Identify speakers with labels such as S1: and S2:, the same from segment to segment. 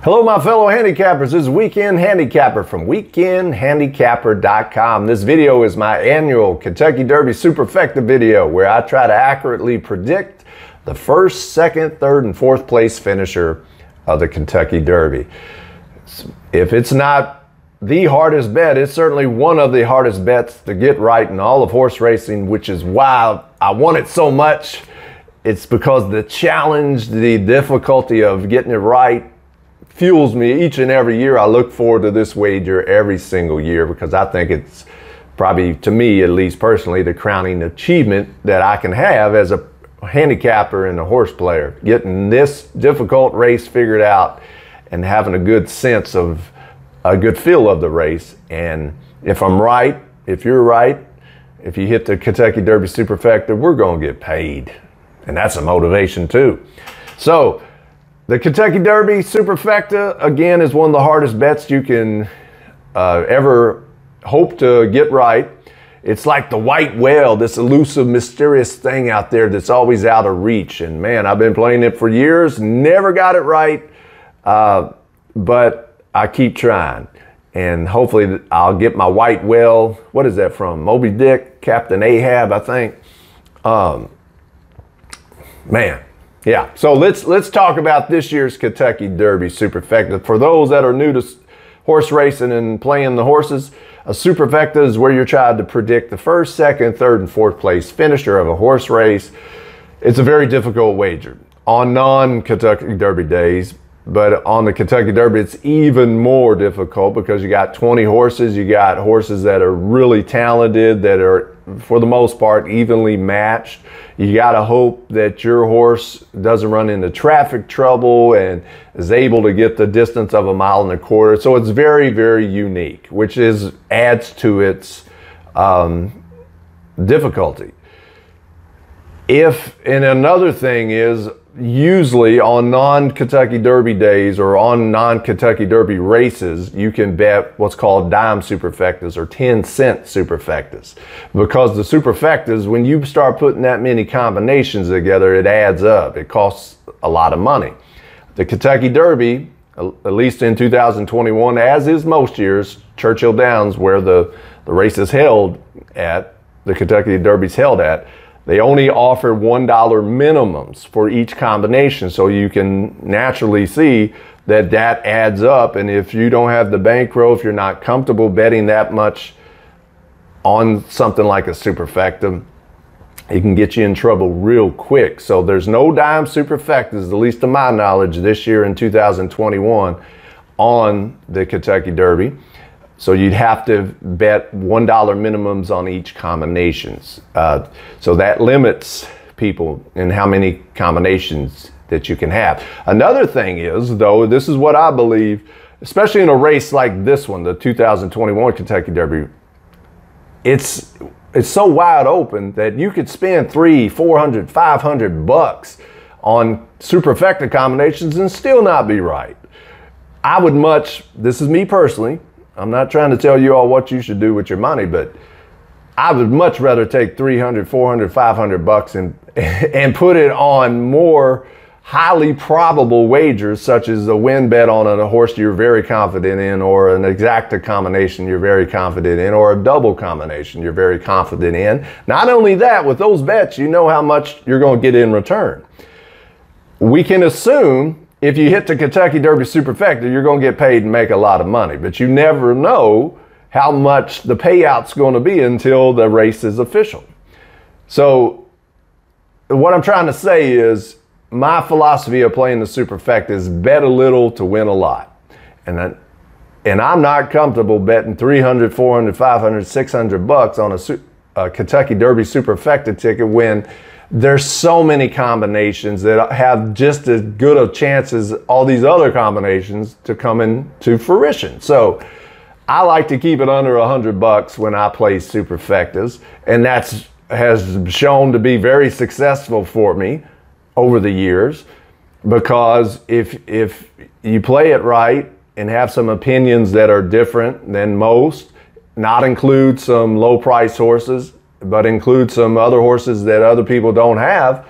S1: Hello, my fellow handicappers. This is Weekend Handicapper from weekendhandicapper.com. This video is my annual Kentucky Derby Superfecta video where I try to accurately predict the first, second, third, and fourth place finisher of the Kentucky Derby. If it's not the hardest bet, it's certainly one of the hardest bets to get right in all of horse racing, which is why I want it so much. It's because the challenge, the difficulty of getting it right fuels me each and every year. I look forward to this wager every single year because I think it's probably, to me at least personally, the crowning achievement that I can have as a handicapper and a horse player. Getting this difficult race figured out and having a good sense of, a good feel of the race. And if I'm right, if you're right, if you hit the Kentucky Derby Superfecta, we're going to get paid. And that's a motivation too. So, the Kentucky Derby Superfecta, again, is one of the hardest bets you can ever hope to get right. It's like the white whale, this elusive, mysterious thing out there that's always out of reach. And man, I've been playing it for years, never got it right, but I keep trying. And hopefully I'll get my white whale. What is that from? Moby Dick, Captain Ahab, I think. Man. Yeah, so let's talk about this year's Kentucky Derby Superfecta. For those that are new to horse racing and playing the horses, a Superfecta is where you're trying to predict the first, second, third, and fourth place finisher of a horse race. It's a very difficult wager on non-Kentucky Derby days, but on the Kentucky Derby, it's even more difficult because you got 20 horses. You got horses that are really talented, that are, for the most part, evenly matched. You got to hope that your horse doesn't run into traffic trouble and is able to get the distance of 1.25 miles. So it's very, very unique, which adds to its difficulty. And another thing is, usually on non-Kentucky Derby days or on non-Kentucky Derby races, you can bet what's called dime superfectas or 10-cent superfectas. Because the superfectas, when you start putting that many combinations together, it adds up. It costs a lot of money. The Kentucky Derby, at least in 2021, as is most years, Churchill Downs, where the race is held at, the Kentucky Derby's held at, they only offer $1 minimums for each combination, so you can naturally see that that adds up. And if you don't have the bankroll, if you're not comfortable betting that much on something like a superfecta, it can get you in trouble real quick. So there's no dime superfectas, at least to my knowledge, this year in 2021 on the Kentucky Derby. So you'd have to bet $1 minimums on each combinations. So that limits people in how many combinations that you can have. Another thing is, though, this is what I believe, especially in a race like this one, the 2021 Kentucky Derby, it's so wide open that you could spend $300, $400, $500 on superfecta combinations and still not be right. I would much, this is me personally, I'm not trying to tell you all what you should do with your money, but I would much rather take $300, $400, $500 and put it on more highly probable wagers, such as a win bet on a horse you're very confident in, or an exacta combination you're very confident in, or a double combination you're very confident in. Not only that, with those bets, you know how much you're going to get in return. We can assume if you hit the Kentucky Derby Superfecta, you're going to get paid and make a lot of money. But you never know how much the payout's going to be until the race is official. So what I'm trying to say is my philosophy of playing the Superfecta is bet a little to win a lot. And I'm not comfortable betting $300, $400, $500, $600 on a Kentucky Derby Superfecta ticket when there's so many combinations that have just as good a chance as all these other combinations to come into fruition. So I like to keep it under $100 when I play superfectas, and that has shown to be very successful for me over the years, because if you play it right and have some opinions that are different than most, not include some low price horses, but include some other horses that other people don't have,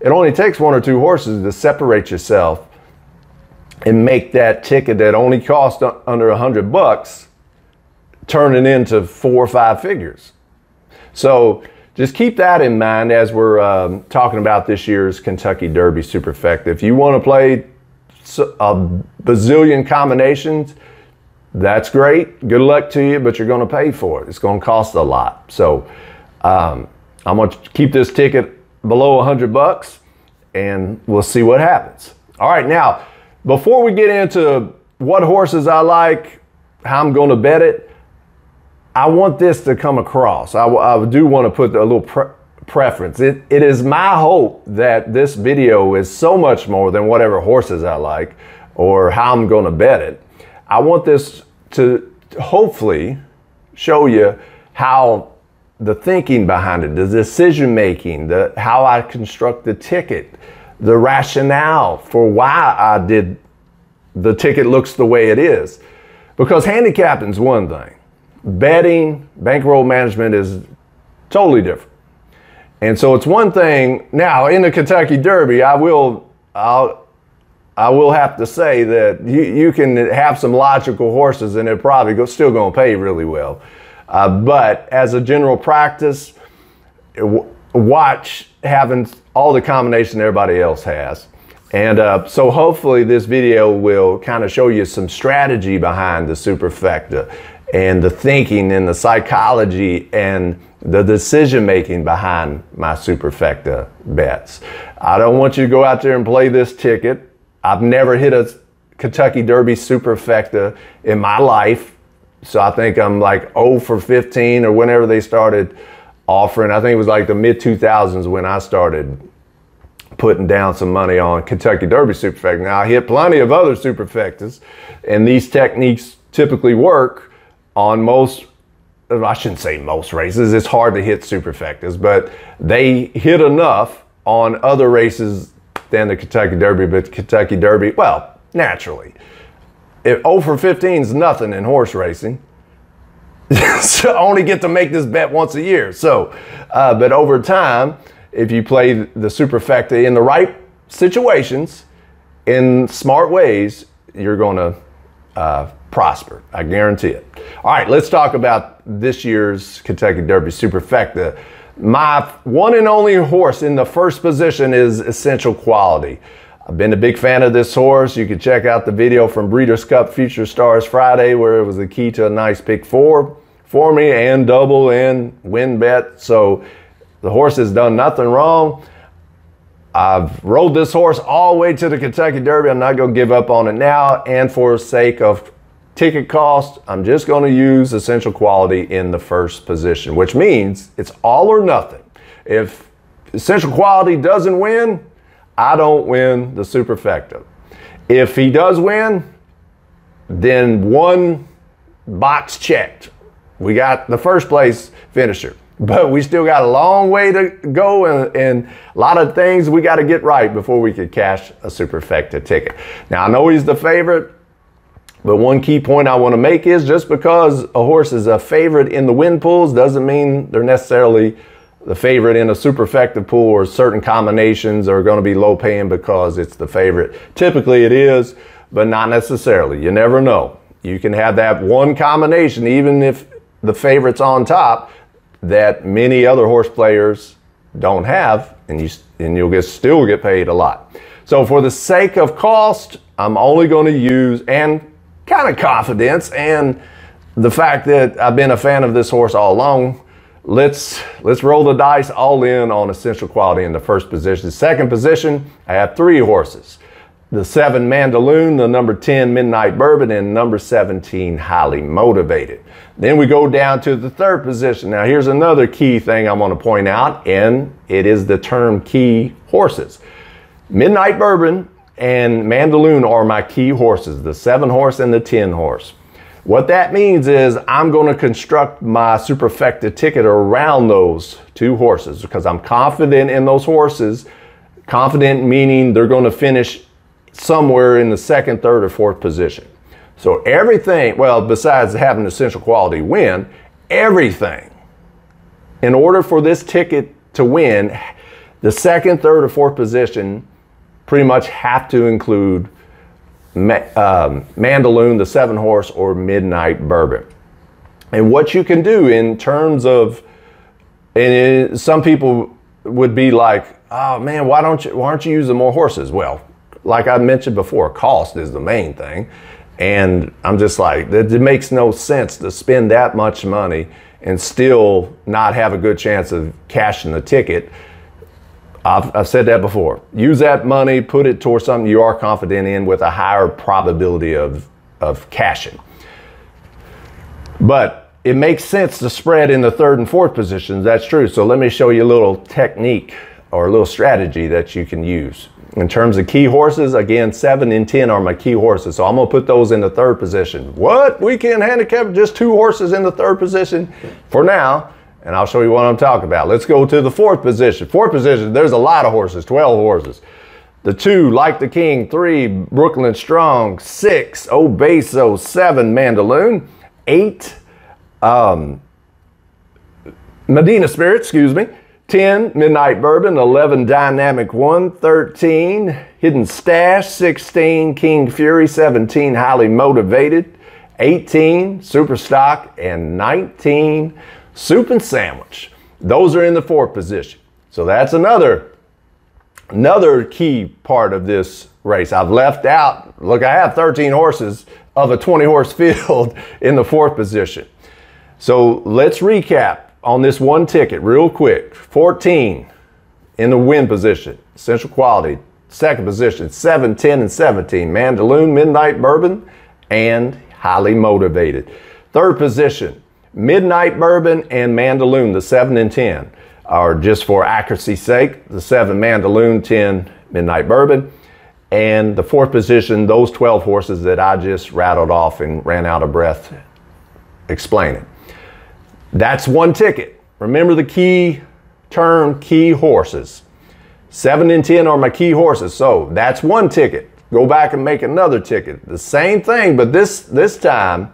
S1: it only takes 1 or 2 horses to separate yourself and make that ticket that only cost under $100 turn it into 4 or 5 figures. So just keep that in mind as we're talking about this year's Kentucky Derby Superfecta. If you want to play a bazillion combinations, that's great. Good luck to you, but you're going to pay for it. It's going to cost a lot. So I'm going to keep this ticket below $100, and we'll see what happens. All right, now, before we get into what horses I like, how I'm going to bet it, I want this to come across. I do want to put a little preference. It is my hope that this video is so much more than whatever horses I like or how I'm going to bet it. I want this to hopefully show you how the thinking behind it, the decision making, how I construct the ticket, the rationale for why I did the ticket looks the way it is. Because handicapping is one thing. Betting, bankroll management is totally different. And so it's one thing. Now in the Kentucky Derby, I will have to say that you can have some logical horses and they're probably still going to pay really well. But as a general practice, watch having all the combination everybody else has. And so hopefully this video will kind of show you some strategy behind the Superfecta and the thinking and the psychology and the decision making behind my Superfecta bets. I don't want you to go out there and play this ticket. I've never hit a Kentucky Derby Superfecta in my life. So I think I'm like 0 for 15 or whenever they started offering. I think it was like the mid-2000s when I started putting down some money on Kentucky Derby Superfecta. Now I hit plenty of other Superfectas, and these techniques typically work on most, I shouldn't say most races, it's hard to hit Superfectas, but they hit enough on other races than the Kentucky Derby. But the Kentucky Derby, well, naturally, if 0 for 15 is nothing in horse racing, so I only get to make this bet once a year. So, but over time, if you play the Superfecta in the right situations, in smart ways, you're going to prosper. I guarantee it. All right, let's talk about this year's Kentucky Derby Superfecta. My one and only horse in the first position is Essential Quality. I've been a big fan of this horse. You can check out the video from Breeders' Cup Future Stars Friday where it was the key to a nice pick 4 for me and double and win bet. So the horse has done nothing wrong. I've rode this horse all the way to the Kentucky Derby. I'm not going to give up on it now. And for the sake of ticket cost, I'm just going to use Essential Quality in the first position, which means it's all or nothing. If Essential Quality doesn't win, I don't win the Superfecta. If he does win, then one box checked. We got the first place finisher. But we still got a long way to go and a lot of things we got to get right before we could cash a Superfecta ticket. Now, I know he's the favorite, but one key point I want to make is just because a horse is a favorite in the win pools doesn't mean they're necessarily the favorite in a Superfecta pool, or certain combinations are going to be low paying because it's the favorite. Typically it is, but not necessarily. You never know. You can have that one combination, even if the favorite's on top, that many other horse players don't have, and you'll still get paid a lot. So for the sake of cost, I'm only going to use, and kind of confidence, and the fact that I've been a fan of this horse all along, let's roll the dice all in on Essential Quality in the first position. Second position, I have 3 horses. The 7 Mandaloon, the number 10 Midnight Bourbon, and number 17 Highly Motivated. Then we go down to the third position. Now here's another key thing I want to point out, and it is the term key horses. Midnight Bourbon and Mandaloon are my key horses, the 7 horse and the 10 horse. What that means is I'm going to construct my Superfecta ticket around those 2 horses because I'm confident in those horses. Confident meaning they're going to finish somewhere in the 2nd, 3rd, or 4th position. So everything, well, besides having Essential Quality win, everything, in order for this ticket to win, the 2nd, 3rd, or 4th position pretty much have to include Mandaloun, the 7-horse, or Midnight Bourbon. And what you can do in terms of, and some people would be like, oh man, why aren't you using more horses? Well, like I mentioned before, cost is the main thing. And I'm just like, it makes no sense to spend that much money and still not have a good chance of cashing the ticket. I've said that before. Use that money, put it towards something you are confident in with a higher probability of cashing. But it makes sense to spread in the 3rd and 4th positions. That's true. So let me show you a little technique or a little strategy that you can use. In terms of key horses, again, 7 and 10 are my key horses. So I'm going to put those in the 3rd position. What? Weekend Handicapper, just 2 horses in the 3rd position for now. And I'll show you what I'm talking about. Let's go to the 4th position. 4th position, there's a lot of horses, 12 horses. The 2, Like the King. 3, Brooklyn Strong. 6, Obeso. 7, Mandaloun. 8, Medina Spirit, excuse me. 10, Midnight Bourbon. 11, Dynamic One. 13, Hidden Stash. 16, King Fury. 17, Highly Motivated. 18, Super Stock. And 19, Soup and Sandwich. Those are in the 4th position. So that's another key part of this race. I've left out, look, I have 13 horses of a 20-horse field in the 4th position. So let's recap on this one ticket real quick. 14 in the win position, Essential Quality. 2nd position, 7, 10, and 17, Mandaloun, Midnight Bourbon, and Highly Motivated. 3rd position, Midnight Bourbon and Mandaloun, the 7 and 10, are just for accuracy's sake. The 7 Mandaloun, 10 Midnight Bourbon. And the 4th position, those 12 horses that I just rattled off and ran out of breath explaining. That's one ticket. Remember the key term, key horses. 7 and 10 are my key horses. So that's one ticket. Go back and make another ticket. The same thing, but this time,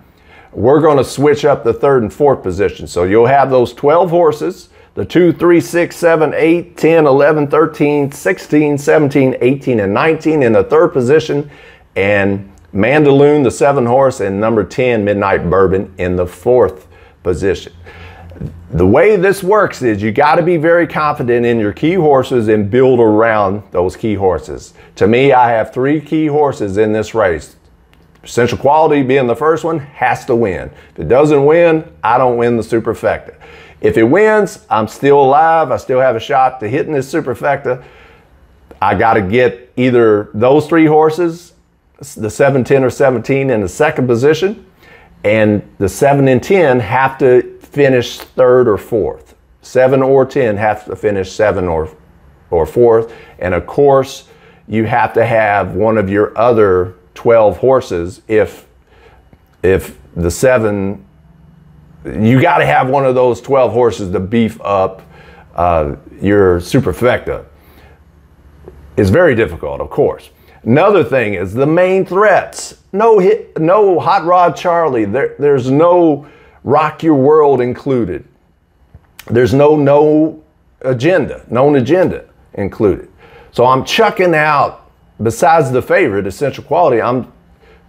S1: we're going to switch up the 3rd and 4th position. So you'll have those 12 horses, the 2, 3, 6, 7, 8, 10, 11, 13, 16, 17, 18, and 19 in the 3rd position, and Mandaloun, the 7-horse, and number 10, Midnight Bourbon, in the 4th position. The way this works is you got to be very confident in your key horses and build around those key horses. To me, I have 3 key horses in this race. Essential Quality being the first one has to win. If it doesn't win, I don't win the Superfecta. If it wins, I'm still alive. I still have a shot to hitting this Superfecta. I got to get either those 3 horses, the 7, 10, or 17 in the 2nd position, and the 7 and 10 have to finish 3rd or 4th. 7 or 10 have to finish 7 or 4th. And of course, you have to have one of your other 12 horses. If the 7, you got to have one of those 12 horses to beef up your Superfecta. It's very difficult, of course. Another thing is the main threats. No Hot Rod Charlie. There's no Rock Your World included. There's no known agenda included. So I'm chucking out, besides the favorite, Essential Quality, I'm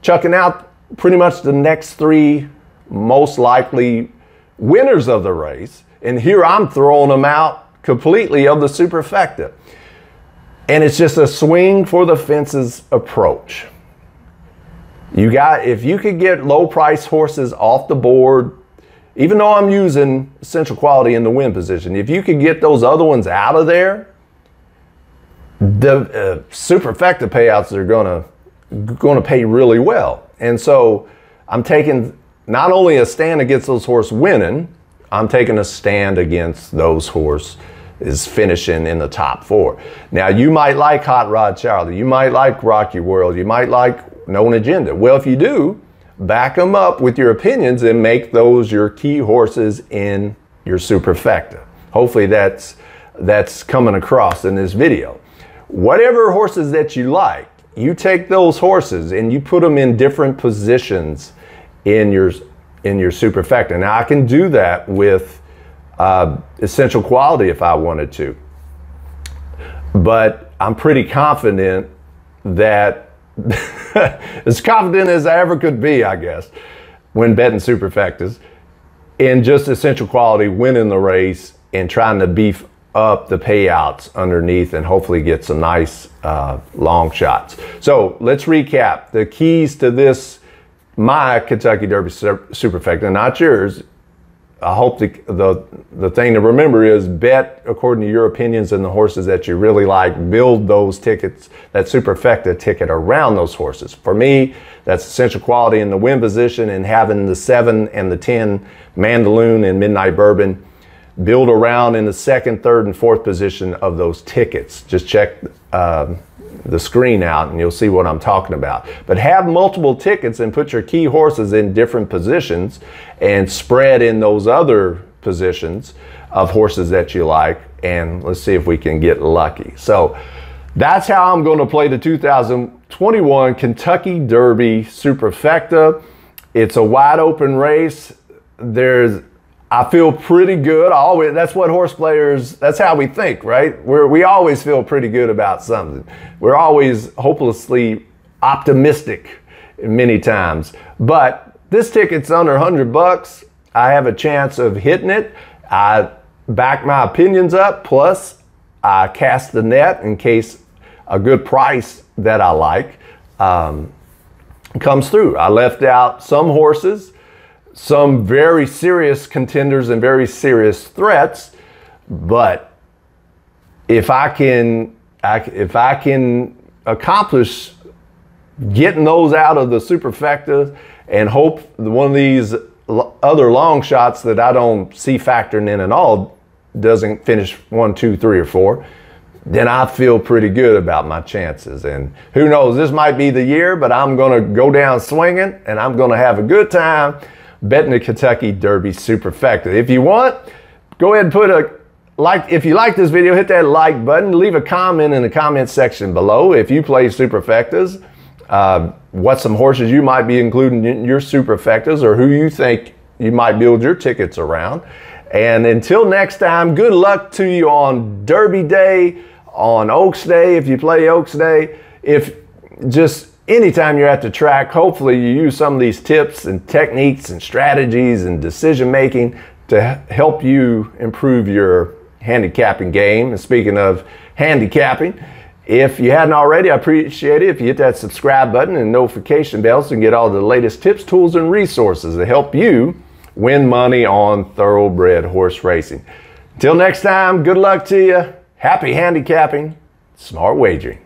S1: chucking out pretty much the next 3 most likely winners of the race. And here I'm throwing them out completely of the Superfecta. And it's just a swing for the fences approach. If you could get low price horses off the board, even though I'm using Essential Quality in the win position, if you could get those other ones out of there, the Superfecta payouts are gonna pay really well. And so I'm taking not only a stand against those horses winning, I'm taking a stand against those horses is finishing in the top 4. Now, you might like Hot Rod Charlie, you might like Rock Your World, you might like Known Agenda. Well, if you do, back them up with your opinions and make those your key horses in your Superfecta. Hopefully that's coming across in this video. Whatever horses that you like, you take those horses and you put them in different positions in your Superfecta. Now, I can do that with Essential Quality if I wanted to, but I'm pretty confident that as confident as I ever could be, I guess, when betting superfectas, in just essential quality, winning the race and trying to beef up the payouts underneath and hopefully get some nice long shots. So let's recap the keys to this, my Kentucky Derby Superfecta, not yours. I hope the thing to remember is bet according to your opinions and the horses that you really like. Build those tickets, that superfecta ticket around those horses. For me, that's essential quality in the win position and having the 7 and the 10 Mandaloon and Midnight Bourbon. Build around in the 2nd, 3rd, and 4th position of those tickets. Just check the screen out and you'll see what I'm talking about. But have multiple tickets and put your key horses in different positions and spread in those other positions of horses that you like, and let's see if we can get lucky. So that's how I'm going to play the 2021 Kentucky Derby Superfecta. It's a wide open race. I feel pretty good. That's what horse players, that's how we think, right? We always feel pretty good about something. We're always hopelessly optimistic many times. But this ticket's under $100. I have a chance of hitting it. I back my opinions up, plus I cast the net in case a good price that I like comes through. I left out some horses, some very serious contenders and very serious threats, but if I can accomplish getting those out of the superfecta and hope one of these other long shots that I don't see factoring in at all doesn't finish 1, 2, 3, or 4, then I feel pretty good about my chances. And who knows, this might be the year, but I'm going to go down swinging and I'm going to have a good time betting the Kentucky Derby Superfecta. If you want, go ahead and put a like. If you like this video, hit that like button. Leave a comment in the comment section below if you play superfectas, what some horses you might be including in your superfectas, or who you think you might build your tickets around. And until next time, good luck to you on Derby Day, on Oaks Day if you play Oaks Day. If just anytime you're at the track, hopefully you use some of these tips and techniques and strategies and decision making to help you improve your handicapping game. And speaking of handicapping, if you hadn't already, I appreciate it if you hit that subscribe button and notification bell so you can get all the latest tips, tools, and resources to help you win money on thoroughbred horse racing. Until next time, good luck to you. Happy handicapping, smart wagering.